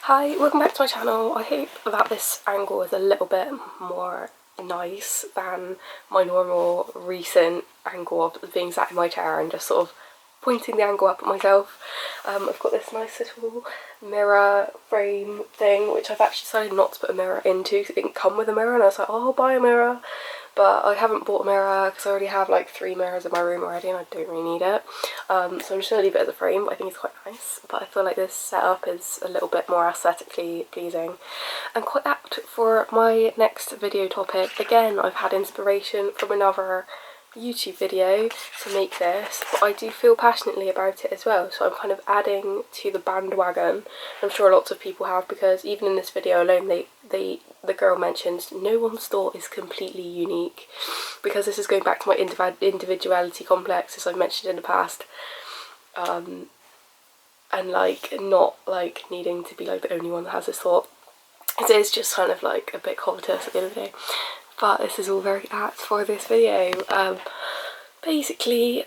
Hi, welcome back to my channel. I hope that this angle is a little bit more nice than my normal recent angle of being sat in my chair and just sort of pointing the angle up at myself. I've got this nice little mirror frame thing, which I've actually decided not to put a mirror into because it didn't come with a mirror, and I was like, oh, I'll buy a mirror. But I haven't bought a mirror because I already have like 3 mirrors in my room already and I don't really need it. So I'm just going to leave it as a frame, but I think it's quite nice. But I feel like this setup is a little bit more aesthetically pleasing and quite apt for my next video topic. Again, I've had inspiration from another YouTube video to make this, but I do feel passionately about it as well, so I'm kind of adding to the bandwagon. I'm sure lots of people have, because even in this video alone the girl mentions no one's thought is completely unique, because this is going back to my individuality complex, as I've mentioned in the past, and like not like needing to be like the only one that has this thought. It is just kind of like a bit covetous at the end of the day. But this is all very apt for this video. Basically,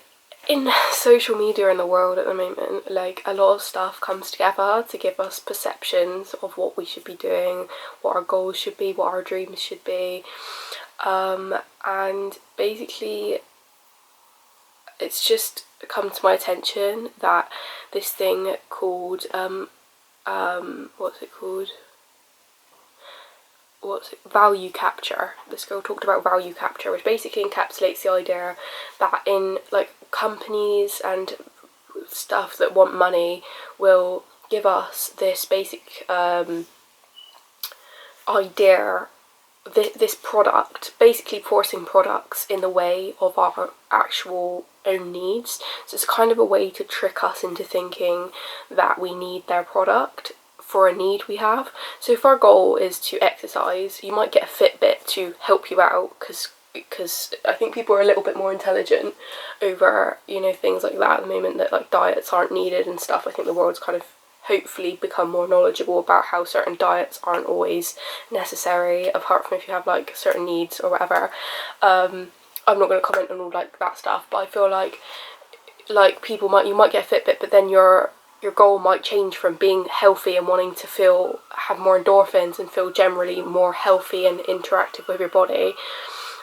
in social media in the world at the moment, like a lot of stuff comes together to give us perceptions of what we should be doing, what our goals should be, what our dreams should be, and basically it's just come to my attention that this thing called value capture. This girl talked about value capture, which basically encapsulates the idea that in like companies and stuff that want money will give us this basic idea, this product, basically forcing products in the way of our actual own needs. So it's kind of a way to trick us into thinking that we need their product for a need we have. So if our goal is to exercise, you might get a Fitbit to help you out, because I think people are a little bit more intelligent over, you know, things like that at the moment, that like diets aren't needed and stuff. I think the world's kind of hopefully become more knowledgeable about how certain diets aren't always necessary, apart from if you have like certain needs or whatever. I'm not going to comment on all like that stuff, but I feel like you might get a Fitbit, but then your goal might change from being healthy and wanting to have more endorphins and feel generally more healthy and interactive with your body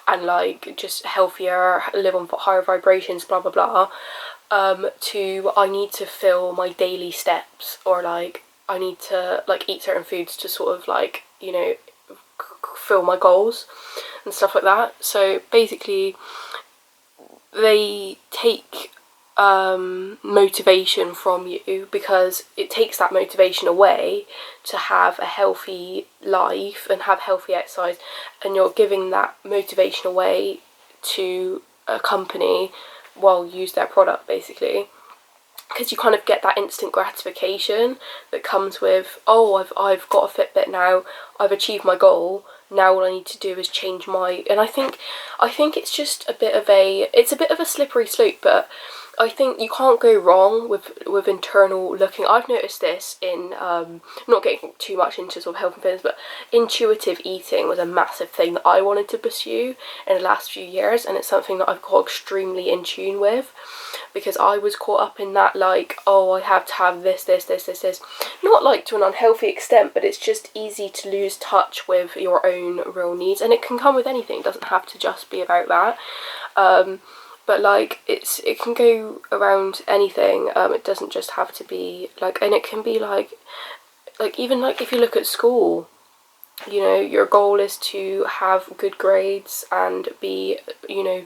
and like just healthier, live on higher vibrations, blah blah blah, to I need to fill my daily steps, or like I need to like eat certain foods to sort of like, you know, fill my goals and stuff like that. So basically they take motivation from you, because it takes that motivation away to have a healthy life and have healthy exercise, and you're giving that motivation away to a company while you use their product, basically, because you kind of get that instant gratification that comes with, oh, I've got a Fitbit now, I've achieved my goal, now all I need to do is change my... And I think it's just a bit of a slippery slope, but I think you can't go wrong with internal looking. I've noticed this in, not getting too much into sort of health and fitness, but intuitive eating was a massive thing that I wanted to pursue in the last few years, and it's something that I've got extremely in tune with, because I was caught up in that, like, oh, I have to have this, not like to an unhealthy extent, but it's just easy to lose touch with your own real needs, and it can come with anything. It doesn't have to just be about that. But like it can go around anything. It doesn't just have to be like, and it can be like even like if you look at school, you know, your goal is to have good grades and be, you know,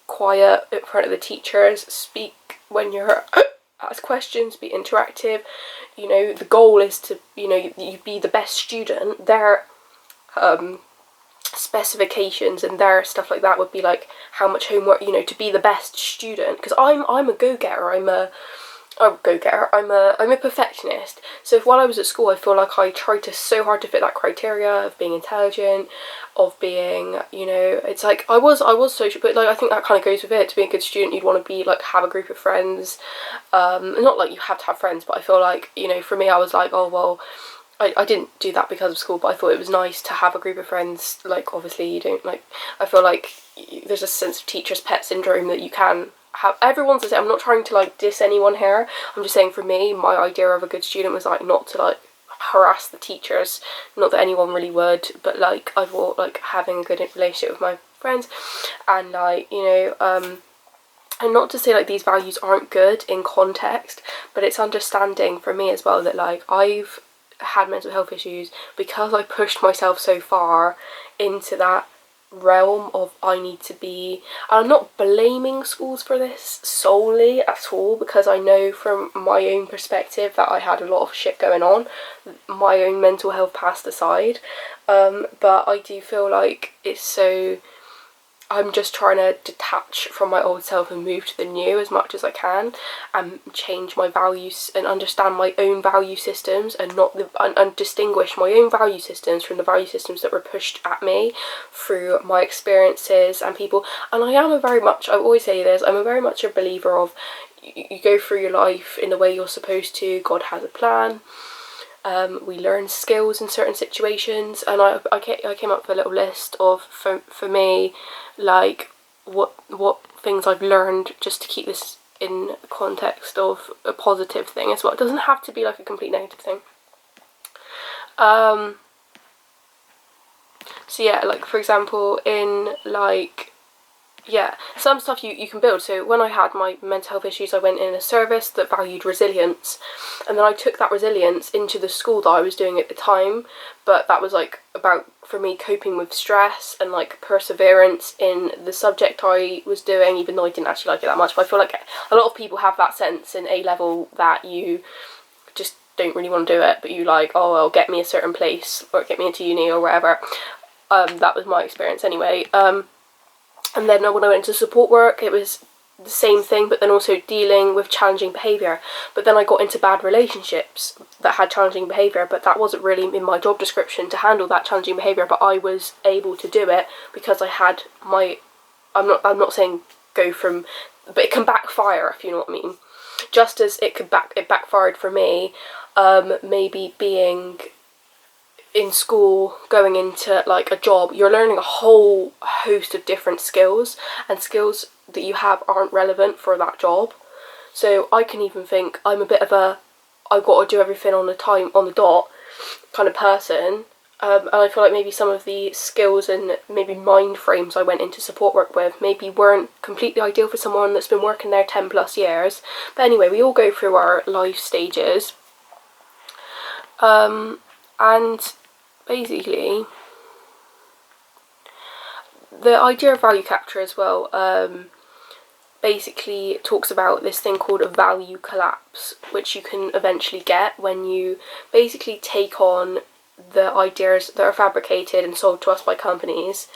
quiet in front of the teachers, speak when you're asked questions, be interactive. You know, the goal is to, you know, you be the best student. Their specifications and their stuff like that would be like how much homework, you know, to be the best student, because I'm a go-getter, I'm a perfectionist. So while I was at school, I feel like I tried so hard to fit that criteria of being intelligent, of being, you know, it's like I was social, but like I think that kind of goes with it. To be a good student, you'd want to be like, have a group of friends, not like you have to have friends, but I feel like, you know, for me, I was like, oh well, I didn't do that because of school, but I thought it was nice to have a group of friends. Like, obviously you don't, like, I feel like there's a sense of teacher's pet syndrome that you can have. Everyone's the same. I'm not trying to like diss anyone here. I'm just saying, for me, my idea of a good student was like not to like harass the teachers. Not that anyone really would, but like I thought like having a good relationship with my friends, and like, you know, and not to say like these values aren't good in context, but it's understanding for me as well that like I've had mental health issues because I pushed myself so far into that realm of I need to be, and I'm not blaming schools for this solely at all, because I know from my own perspective that I had a lot of shit going on, my own mental health passed aside, but I do feel like it's so, I'm just trying to detach from my old self and move to the new as much as I can, and change my values and understand my own value systems, and not the and distinguish my own value systems from the value systems that were pushed at me through my experiences and people. And I always say this, I'm very much a believer of you go through your life in the way you're supposed to. God has a plan. We learn skills in certain situations, and I came up with a little list of, for me, like what things I've learned, just to keep this in context of a positive thing as well. It doesn't have to be like a complete negative thing. So yeah, like for example, in like, yeah, some stuff you can build. So when I had my mental health issues, I went in a service that valued resilience, and then I took that resilience into the school that I was doing at the time, but that was like about, for me, coping with stress and like perseverance in the subject I was doing, even though I didn't actually like it that much. But I feel like a lot of people have that sense in A level that you just don't really want to do it, but you like, oh well, get me a certain place or get me into uni or whatever. That was my experience anyway. And then when I went into support work, it was the same thing, but then also dealing with challenging behaviour. But then I got into bad relationships that had challenging behaviour, but that wasn't really in my job description to handle that challenging behaviour, but I was able to do it because I had my, I'm not saying go from, but it can backfire, if you know what I mean. Just as it backfired for me, maybe being in school, going into like a job, you're learning a whole host of different skills, and skills that you have aren't relevant for that job. So I can even think I'm a bit of a, I've got to do everything on the dot kind of person, and I feel like maybe some of the skills and maybe mind frames I went into support work with maybe weren't completely ideal for someone that's been working there 10 plus years. But anyway, we all go through our life stages, and basically the idea of value capture as well basically talks about this thing called a value collapse, which you can eventually get when you basically take on the ideas that are fabricated and sold to us by companies,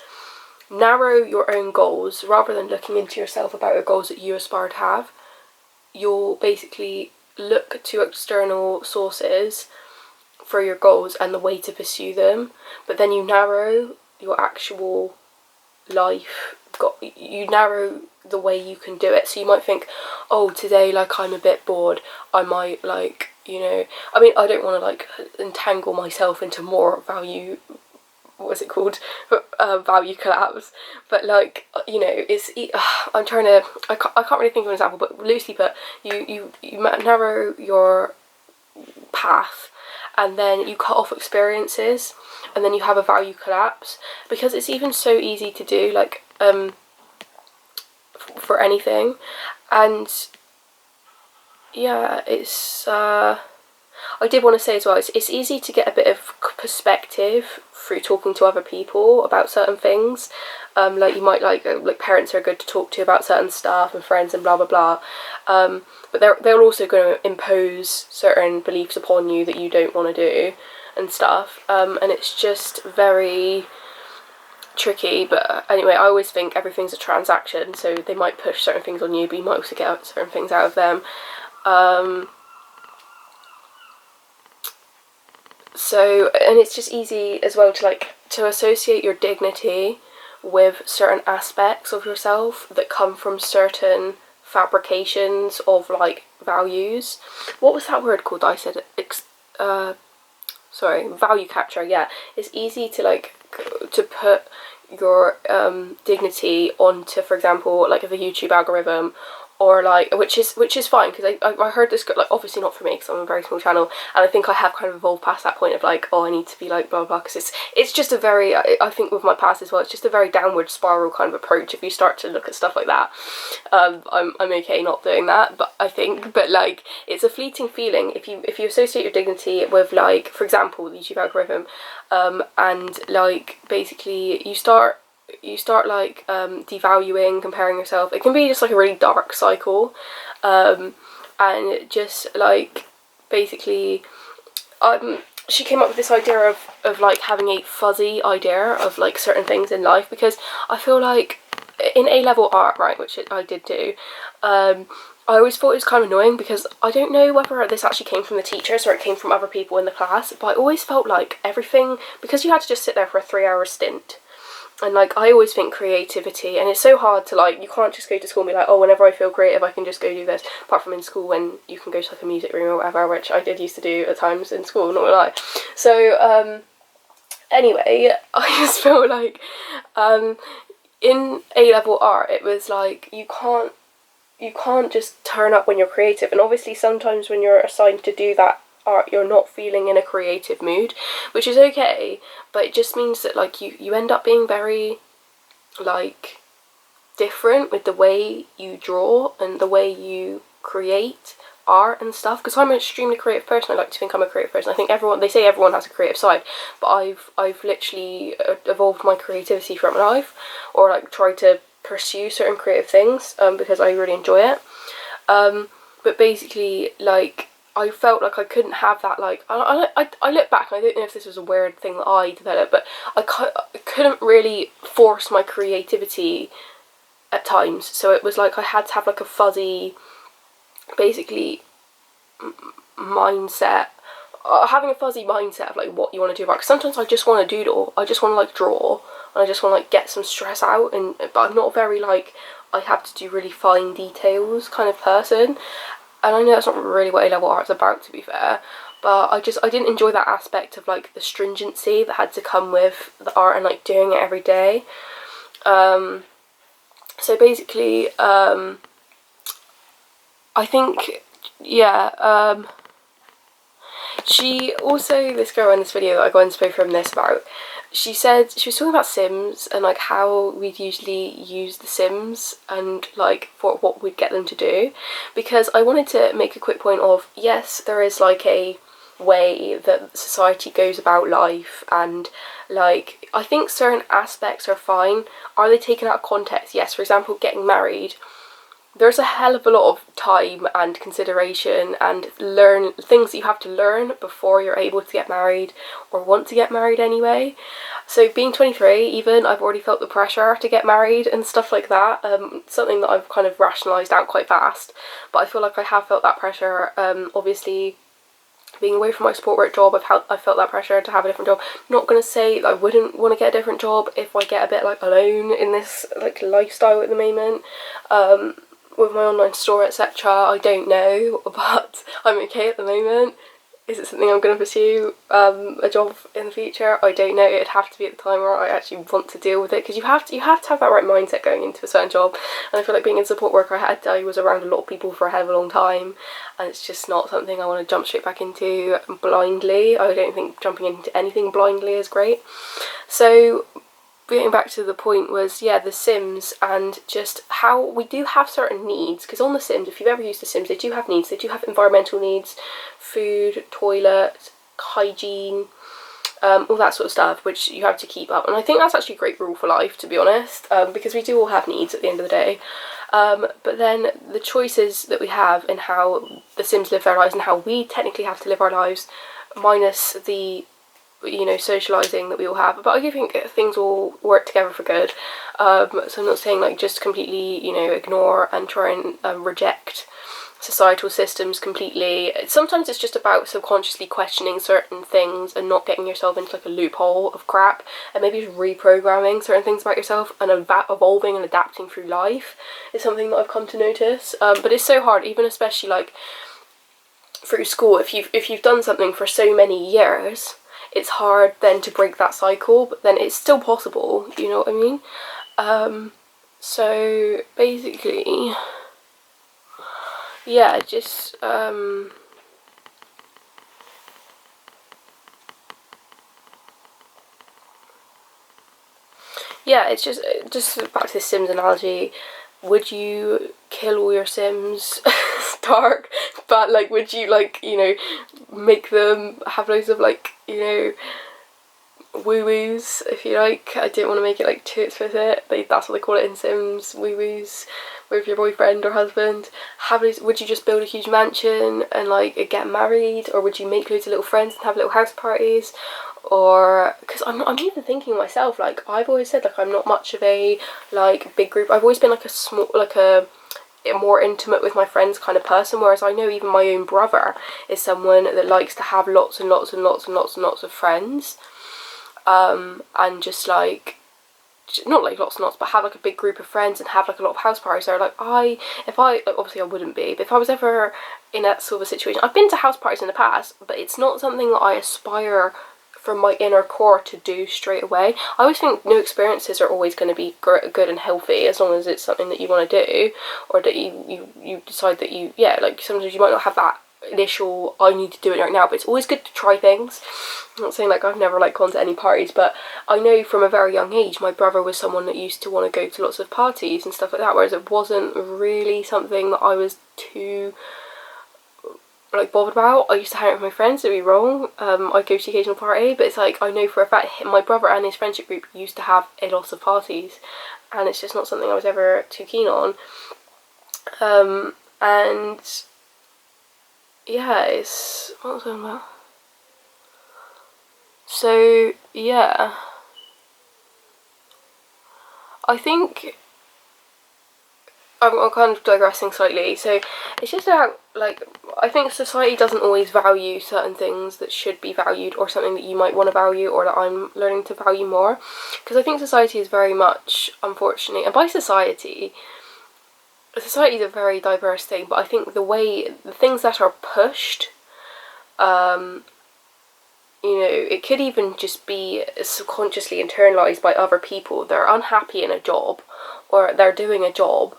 narrow your own goals rather than looking into yourself about the goals that you aspire to have. You'll basically look to external sources for your goals and the way to pursue them, but then you narrow your actual life, you narrow the way you can do it. So you might think, oh, today like I'm a bit bored, I might like, you know, I mean, I don't want to like entangle myself into more value, what's it called, value collapse, but like, you know, it's I'm trying to, I can't really think of an example, but loosely put, you narrow your path, and then you cut off experiences, and then you have a value collapse, because it's even so easy to do, like for anything. And yeah, it's I did want to say as well, it's easy to get a bit of perspective through talking to other people about certain things. Like you might like parents are good to talk to about certain stuff, and friends and blah blah blah. But they're also going to impose certain beliefs upon you that you don't want to do and stuff. And it's just very tricky. But anyway, I always think everything's a transaction, so they might push certain things on you, but you might also get certain things out of them. So, and it's just easy as well to associate your dignity with certain aspects of yourself that come from certain fabrications of like values. What was that word called that I said? Value capture. Yeah, it's easy to to put your dignity onto, for example, like the YouTube algorithm, or like, which is fine, because I heard this, like, obviously not for me because I'm a very small channel, and I think I have kind of evolved past that point of like, oh, I need to be like blah blah, because it's just a very, I think with my past as well, it's just a very downward spiral kind of approach if you start to look at stuff like that. I'm okay not doing that, but I think, but like, it's a fleeting feeling if you associate your dignity with, like, for example, the YouTube algorithm, and like basically you start like devaluing, comparing yourself. It can be just like a really dark cycle, and just like basically she came up with this idea of like having a fuzzy idea of like certain things in life, because I feel like in A-level art, right, which I did do, I always thought it was kind of annoying, because I don't know whether this actually came from the teachers or it came from other people in the class, but I always felt like everything, because you had to just sit there for a 3-hour stint, and like I always think creativity, and it's so hard to, like, you can't just go to school and be like, oh, whenever I feel creative I can just go do this, apart from in school when you can go to like a music room or whatever, which I did used to do at times in school, not gonna lie. So anyway, I just feel like in A-level art it was like you can't just turn up when you're creative, and obviously sometimes when you're assigned to do that art you're not feeling in a creative mood, which is okay, but it just means that like you end up being very like different with the way you draw and the way you create art and stuff, because I'm an extremely creative person. I like to think I'm a creative person. I think they say everyone has a creative side, but I've literally evolved my creativity throughout my life, or like tried to pursue certain creative things because I really enjoy it, but basically like I felt like I couldn't have that, like, I look back and I don't know if this was a weird thing that I developed, but I couldn't really force my creativity at times, so it was like I had to have like a fuzzy, basically, mindset, having a fuzzy mindset of like what you want to do about, because sometimes I just want to doodle, I just want to like draw, and I just want to like get some stress out, but I'm not very like I have to do really fine details kind of person, and I know that's not really what A-level art's about, to be fair, but I didn't enjoy that aspect of like the stringency that had to come with the art and like doing it every day. So basically I think, yeah, she also, this girl in this video that I got inspo from this about, she said, she was talking about Sims and like how we'd usually use the Sims and like for what we'd get them to do, because I wanted to make a quick point of, yes, there is like a way that society goes about life, and like I think certain aspects are fine. Are they taken out of context? Yes. For example, getting married, there's a hell of a lot of time and consideration and things that you have to learn before you're able to get married or want to get married anyway. So being 23, even, I've already felt the pressure to get married and stuff like that, something that I've kind of rationalised out quite fast, but I feel like I have felt that pressure. Obviously being away from my support work job, I've felt that pressure to have a different job. Not gonna say that I wouldn't want to get a different job if I get a bit like alone in this like lifestyle at the moment, with my online store, etc. I don't know, but I'm okay at the moment. Is it something I'm going to pursue, a job in the future? I don't know. It'd have to be at the time where I actually want to deal with it, because you have to have that right mindset going into a certain job. And I feel like being in support work, I was around a lot of people for a hell of a long time, and it's just not something I want to jump straight back into blindly. I don't think jumping into anything blindly is great. So getting back to the point was, yeah, the Sims, and just how we do have certain needs, because on the Sims, if you've ever used the Sims, they do have needs. They do have environmental needs, food, toilet, hygiene, all that sort of stuff, which you have to keep up. And I think that's actually a great rule for life, to be honest, because we do all have needs at the end of the day. But then the choices that we have in how the Sims live their lives and how we technically have to live our lives, minus the, you know, socialising that we all have, but I do think things all work together for good. So I'm not saying like just completely, you know, ignore and try and reject societal systems completely. Sometimes it's just about subconsciously questioning certain things and not getting yourself into like a loophole of crap, and maybe just reprogramming certain things about yourself and evolving and adapting through life is something that I've come to notice. But it's so hard, even especially like through school, if you've done something for so many years, it's hard then to break that cycle, but then it's still possible, you know what I mean? So basically, yeah, just yeah, it's just back to the Sims analogy. Would you kill all your Sims? Dark, but like, would you, like, you know, make them have loads of, like, you know, woo-woos, if you like. I didn't want to make it like too explicit. That's what they call it in Sims, woo-woos, with your boyfriend or husband. Would you just build a huge mansion and like get married, or would you make loads of little friends and have little house parties? Or, because I'm even thinking myself, like, I've always said, like, I'm not much of a like big group. I've always been like a small, like a more intimate with my friends kind of person, whereas I know even my own brother is someone that likes to have lots and lots and lots and lots and lots of friends, and just like, not like lots and lots, but have like a big group of friends and have like a lot of house parties. They're like, if I, like, obviously I wouldn't be, but if I was ever in that sort of a situation, I've been to house parties in the past, but it's not something that I aspire from my inner core to do straight away. I always think new experiences are always going to be good and healthy, as long as it's something that you want to do, or that you decide that you, yeah, like, sometimes you might not have that initial I need to do it right now, but it's always good to try things. I'm not saying like I've never like gone to any parties, but I know from a very young age my brother was someone that used to want to go to lots of parties and stuff like that, whereas it wasn't really something that I was too like bothered about. I used to hang out with my friends, don't be wrong. I'd go to the occasional party, but it's like, I know for a fact my brother and his friendship group used to have a lot of parties, and it's just not something I was ever too keen on. And yeah, it's, what was I on about? So yeah, I think I'm kind of digressing slightly. So it's just about, like, I think society doesn't always value certain things that should be valued, or something that you might want to value, or that I'm learning to value more. Because I think society is very much, unfortunately, and by society is a very diverse thing, but I think the things that are pushed, you know, it could even just be subconsciously internalized by other people. They're unhappy in a job, or they're doing a job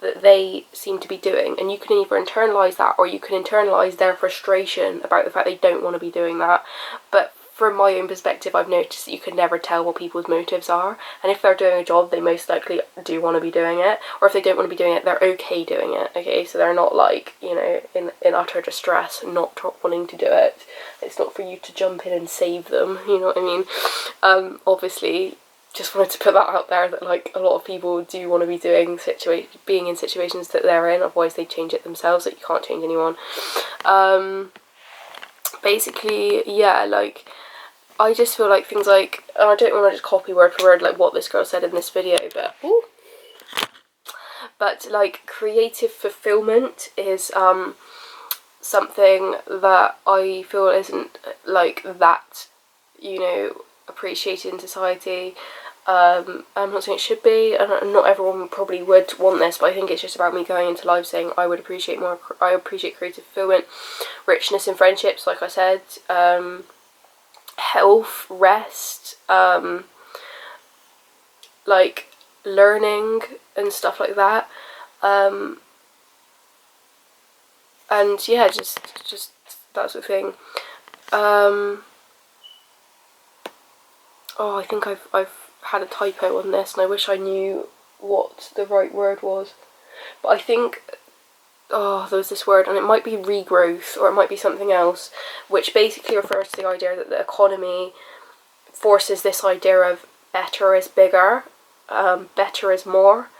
that they seem to be doing, and you can either internalize that, or you can internalize their frustration about the fact they don't want to be doing that. But from my own perspective, I've noticed that you can never tell what people's motives are, and if they're doing a job, they most likely do want to be doing it, or if they don't want to be doing it, they're okay doing it. Okay, so they're not like, you know, in utter distress, not wanting to do it. It's not for you to jump in and save them, you know what I mean? Obviously, just wanted to put that out there, that like a lot of people do want to be being in situations that they're in, otherwise they change it themselves, that you can't change anyone. Basically, yeah, like, I just feel like things like, and I don't want to just copy word for word like what this girl said in this video, but like, creative fulfillment is something that I feel isn't like that, you know, appreciated in society. I'm not saying it should be, and not everyone probably would want this, but I think it's just about me going into life saying I appreciate creative fulfillment, richness in friendships, like I said, health, rest, like learning and stuff like that, and yeah, just that sort of thing. Oh, I think I've had a typo on this, and I wish I knew what the right word was, but I think, oh, there was this word, and it might be regrowth, or it might be something else, which basically refers to the idea that the economy forces this idea of better is bigger, better is more.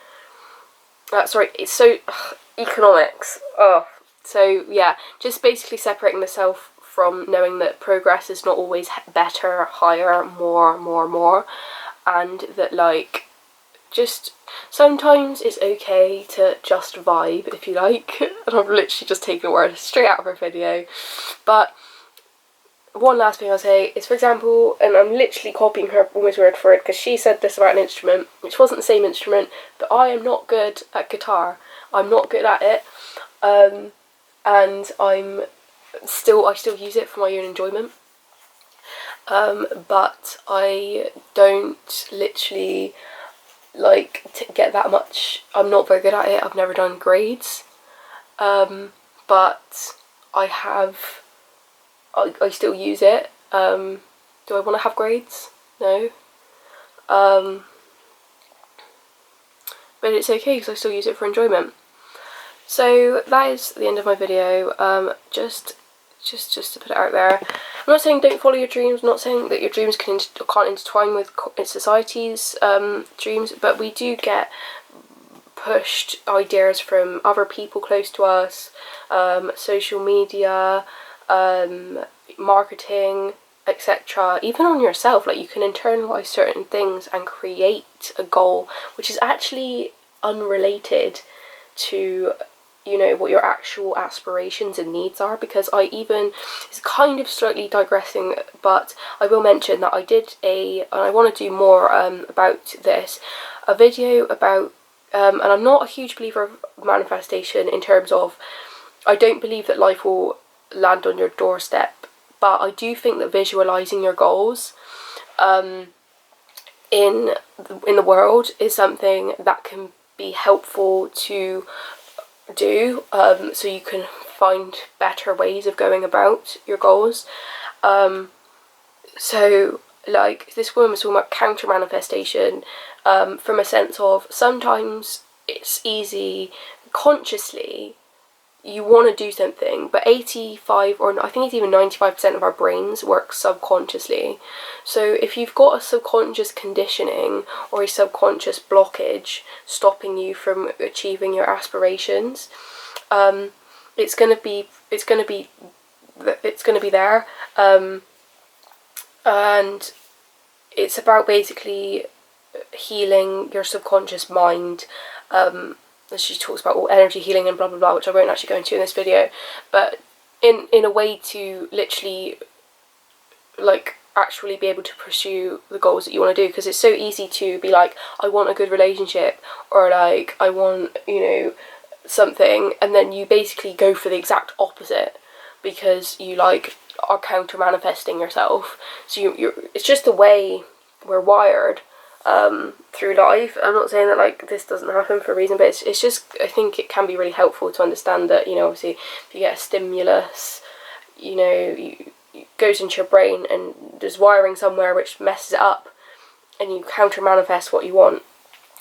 Sorry, it's so economics. Oh, so yeah, just basically separating the self from knowing that progress is not always better, higher, more, and that, like, just sometimes it's okay to just vibe, if you like. And I've literally just taken a word straight out of her video. But one last thing I'll say is, for example, and I'm literally copying her almost word for it, because she said this about an instrument, which wasn't the same instrument, but I am not good at guitar. I'm not good at it, and I still use it for my own enjoyment. But I don't literally like get that much. I'm not very good at it. I've never done grades. but I still use it. Do I want to have grades? No. But it's okay because I still use it for enjoyment. So that is the end of my video. Just to put it out there. I'm not saying don't follow your dreams, I'm not saying that your dreams can't intertwine with society's dreams, but we do get pushed ideas from other people close to us, social media, marketing, etc. Even on yourself, like you can internalize certain things and create a goal which is actually unrelated to, you know, what your actual aspirations and needs are. Because it's kind of slightly digressing, but I will mention that I did and I want to do more about this, a video about, and I'm not a huge believer of manifestation in terms of, I don't believe that life will land on your doorstep, but I do think that visualizing your goals in the world is something that can be helpful to do, so you can find better ways of going about your goals. So like this woman was talking about counter manifestation, from a sense of sometimes it's easy consciously, you want to do something, but 85 or I think it's even 95% of our brains work subconsciously. So if you've got a subconscious conditioning or a subconscious blockage stopping you from achieving your aspirations, it's gonna be there, and it's about basically healing your subconscious mind. She talks about all energy healing and blah blah blah, which I won't actually go into in this video, but in a way to literally like actually be able to pursue the goals that you want to do. Because it's so easy to be like, I want a good relationship, or like I want, you know, something, and then you basically go for the exact opposite because you like are counter manifesting yourself. So you're it's just the way we're wired through life. I'm not saying that like this doesn't happen for a reason, but it's just, I think it can be really helpful to understand that, you know, obviously if you get a stimulus, you know, it goes into your brain and there's wiring somewhere which messes it up, and you counter manifest what you want.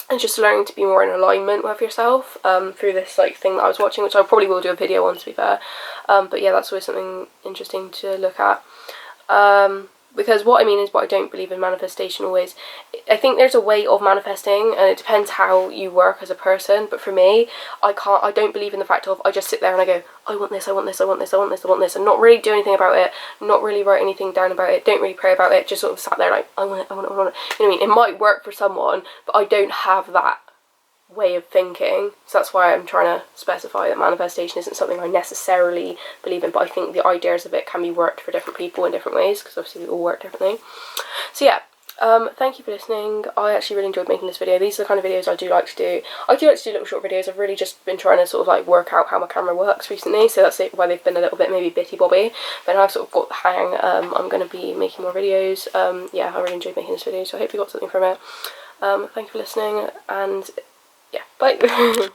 And just learning to be more in alignment with yourself through this like thing that I was watching, which I probably will do a video on, to be fair. But yeah, that's always something interesting to look at. Because what I mean is, what I don't believe in manifestation always, I think there's a way of manifesting and it depends how you work as a person. But for me, I don't believe in the fact of I just sit there and I go, I want this, I want this, I want this, I want this, I want this, and not really do anything about it, not really write anything down about it, don't really pray about it, just sort of sat there like, I want it, I want it, I want it. You know what I mean? It might work for someone, but I don't have that way of thinking. So that's why I'm trying to specify that manifestation isn't something I necessarily believe in, but I think the ideas of it can be worked for different people in different ways, because obviously we all work differently. So yeah, thank you for listening. I actually really enjoyed making this video. These are the kind of videos I do like to do. I do like to do little short videos. I've really just been trying to sort of like work out how my camera works recently, so that's why they've been a little bit maybe bitty bobby, but now I've sort of got the hang. I'm going to be making more videos. Yeah, I really enjoyed making this video, so I hope you got something from it. Thank you for listening, and yeah, bye.